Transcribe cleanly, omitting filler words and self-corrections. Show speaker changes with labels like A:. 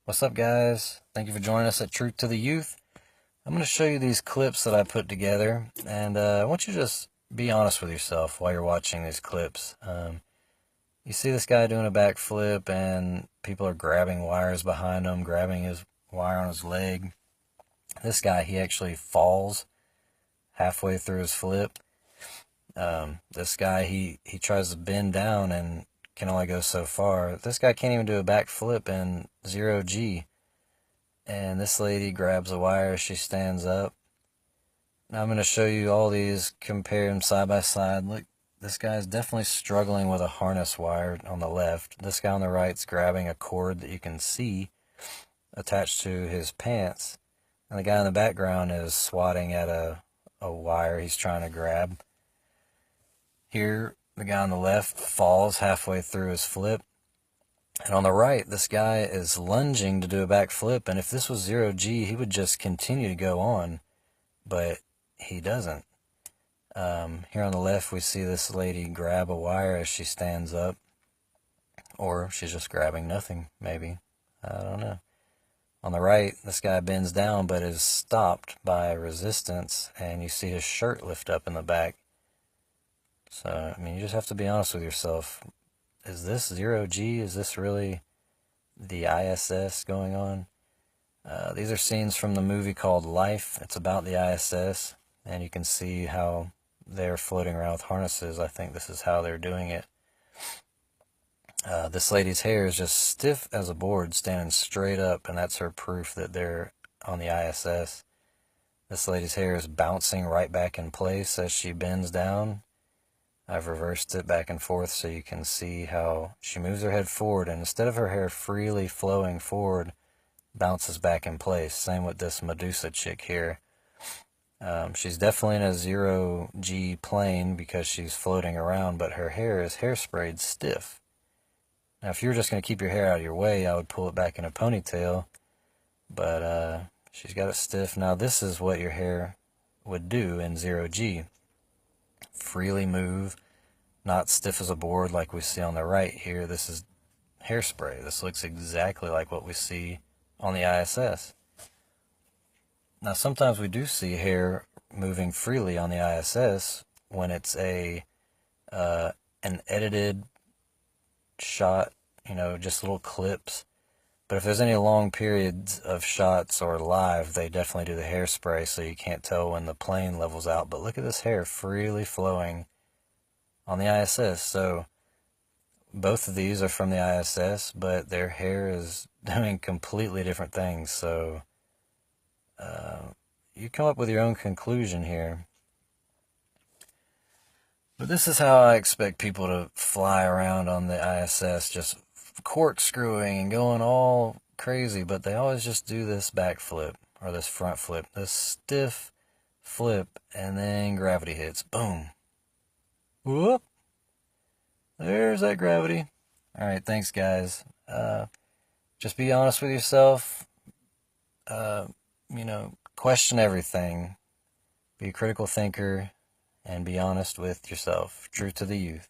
A: What's up, guys? Thank you for joining us at Truth to the Youth. I'm going to show you these clips that I put together, and I want you to just be honest with yourself while you're watching these clips. You see this guy doing a backflip, and people are grabbing wires behind him, grabbing his wire on his leg. This guy, he actually falls halfway through his flip. This guy, he tries to bend down and can only go so far. This guy can't even do a backflip in 0G. And this lady grabs a wire as she stands up. Now I'm going to show you all these, compare them side by side. Look, this guy's definitely struggling with a harness wire on the left. This guy on the right's grabbing a cord that you can see attached to his pants. And the guy in the background is swatting at a wire he's trying to grab. Here, the guy on the left falls halfway through his flip. And on the right, this guy is lunging to do a backflip, and if this was 0G, he would just continue to go on, but he doesn't. Here on the left, we see this lady grab a wire as she stands up, or she's just grabbing nothing, maybe. I don't know. On the right, this guy bends down, but is stopped by resistance, and you see his shirt lift up in the back. So, I mean, you just have to be honest with yourself. Is this 0G? Is this really the ISS going on? These are scenes from the movie called Life. It's about the ISS, and you can see how they're floating around with harnesses. I think this is how they're doing it. This lady's hair is just stiff as a board, standing straight up, and that's her proof that they're on the ISS. This lady's hair is bouncing right back in place as she bends down. I've reversed it back and forth so you can see how she moves her head forward, and instead of her hair freely flowing forward, bounces back in place. Same with this Medusa chick here. She's definitely in a 0G plane because she's floating around, but her hair is hairsprayed stiff. Now, if you were just going to keep your hair out of your way, I would pull it back in a ponytail, but she's got it stiff. Now, this is what your hair would do in 0G. Freely move, not stiff as a board like we see on the right here. This is hairspray. This looks exactly like what we see on the ISS. Now, sometimes we do see hair moving freely on the ISS when it's an edited shot, just little clips. But if there's any long periods of shots or live, they definitely do the hairspray, so you can't tell when the plane levels out. But look at this hair freely flowing on the ISS. So both of these are from the ISS, but their hair is doing completely different things. So you come up with your own conclusion here. But this is how I expect people to fly around on the ISS, just corkscrewing and going all crazy, but they always just do this backflip or this front flip, this stiff flip, and then gravity hits. Boom. Whoop. There's that gravity. All right, thanks, guys. Just be honest with yourself. Question everything. Be a critical thinker and be honest with yourself. Truth to the youth.